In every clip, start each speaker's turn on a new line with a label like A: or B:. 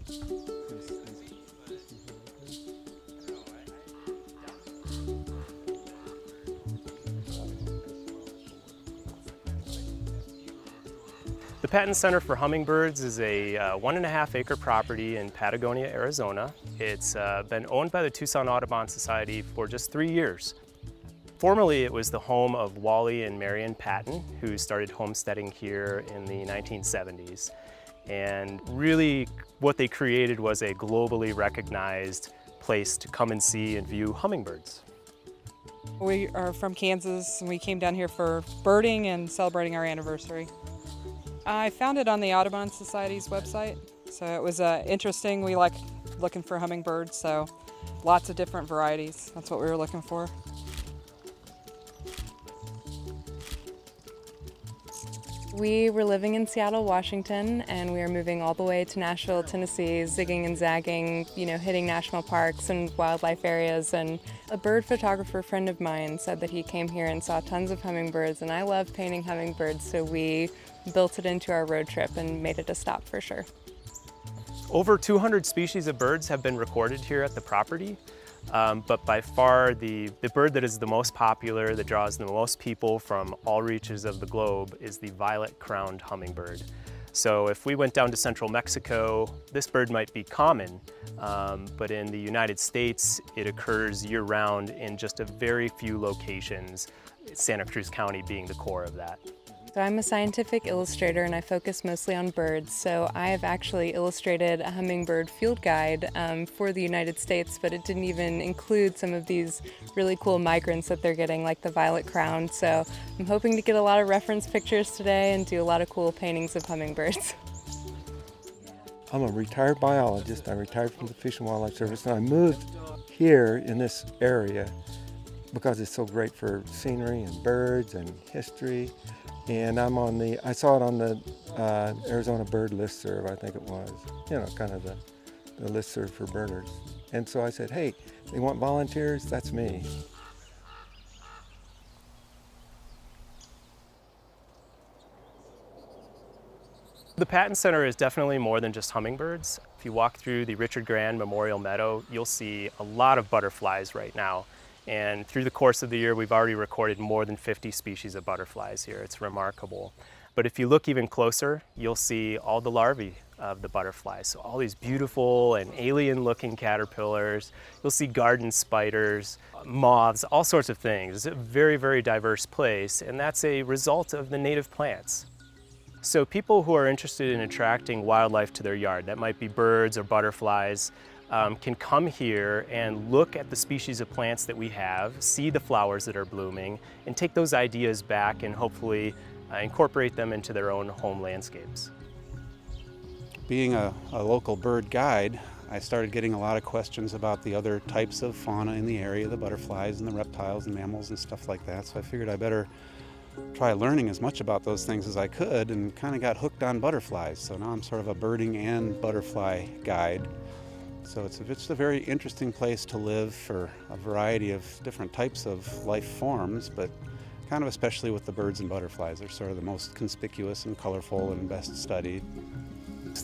A: The Paton Center for Hummingbirds is a 1.5 acre property in Patagonia, Arizona. It's been owned by the Tucson Audubon Society for just 3 years. Formerly, it was the home of Wally and Marion Paton, who started homesteading here in the 1970s. And really, what they created was a globally recognized place to come and see and view hummingbirds.
B: We are from Kansas, and we came down here for birding and celebrating our anniversary. I found it on the Audubon Society's website, so it was interesting. We like looking for hummingbirds, so lots of different varieties. That's what we were looking for.
C: We were living in Seattle, Washington, and we were moving all the way to Nashville, Tennessee, zigging and zagging, hitting national parks and wildlife areas. And a bird photographer friend of mine said that he came here and saw tons of hummingbirds, and I love painting hummingbirds, so we built it into our road trip and made it a stop for sure.
A: Over 200 species of birds have been recorded here at the property. But by far the bird that is the most popular, that draws the most people from all reaches of the globe, is the violet-crowned hummingbird. So if we went down to central Mexico, this bird might be common, but in the United States it occurs year-round in just a very few locations, Santa Cruz County being the core of that.
C: So I'm a scientific illustrator and I focus mostly on birds. So I have actually illustrated a hummingbird field guide for the United States, but it didn't even include some of these really cool migrants that they're getting, like the violet crown. So I'm hoping to get a lot of reference pictures today and do a lot of cool paintings of hummingbirds.
D: I'm a retired biologist. I retired from the Fish and Wildlife Service, and I moved here in this area because it's so great for scenery and birds and history. And I saw it on the Arizona Bird Listserv, I think it was, kind of the listserv for birders. And so I said, hey, they want volunteers? That's me.
A: The Paton Center is definitely more than just hummingbirds. If you walk through the Richard Grand Memorial Meadow, you'll see a lot of butterflies right now. And through the course of the year, we've already recorded more than 50 species of butterflies here. It's remarkable. But if you look even closer, you'll see all the larvae of the butterflies. So all these beautiful and alien-looking caterpillars. You'll see garden spiders, moths, all sorts of things. It's a very, very diverse place, and that's a result of the native plants. So people who are interested in attracting wildlife to their yard, that might be birds or butterflies, can come here and look at the species of plants that we have, see the flowers that are blooming, and take those ideas back and hopefully incorporate them into their own home landscapes.
E: Being a local bird guide, I started getting a lot of questions about the other types of fauna in the area, the butterflies and the reptiles and mammals and stuff like that, so I figured I better try learning as much about those things as I could, and kind of got hooked on butterflies. So now I'm sort of a birding and butterfly guide. So it's a very interesting place to live for a variety of different types of life forms, but kind of especially with the birds and butterflies. They're sort of the most conspicuous and colorful and best studied.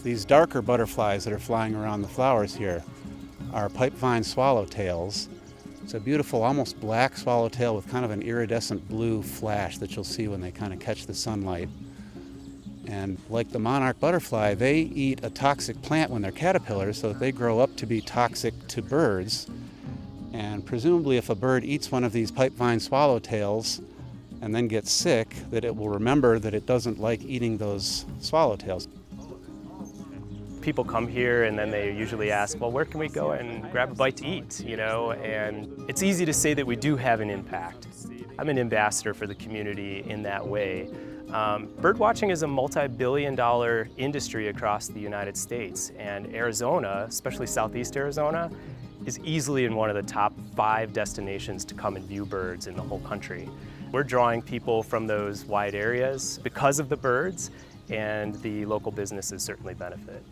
E: These darker butterflies that are flying around the flowers here are pipevine swallowtails. It's a beautiful, almost black swallowtail with kind of an iridescent blue flash that you'll see when they kind of catch the sunlight. And like the monarch butterfly, they eat a toxic plant when they're caterpillars, so that they grow up to be toxic to birds. And presumably if a bird eats one of these pipevine swallowtails and then gets sick, that it will remember that it doesn't like eating those swallowtails.
A: People come here and then they usually ask, well, where can we go and grab a bite to eat, And it's easy to say that we do have an impact. I'm an ambassador for the community in that way. Bird watching is a multi-billion-dollar industry across the United States, and Arizona, especially southeast Arizona, is easily in one of the top 5 destinations to come and view birds in the whole country. We're drawing people from those wide areas because of the birds, and the local businesses certainly benefit.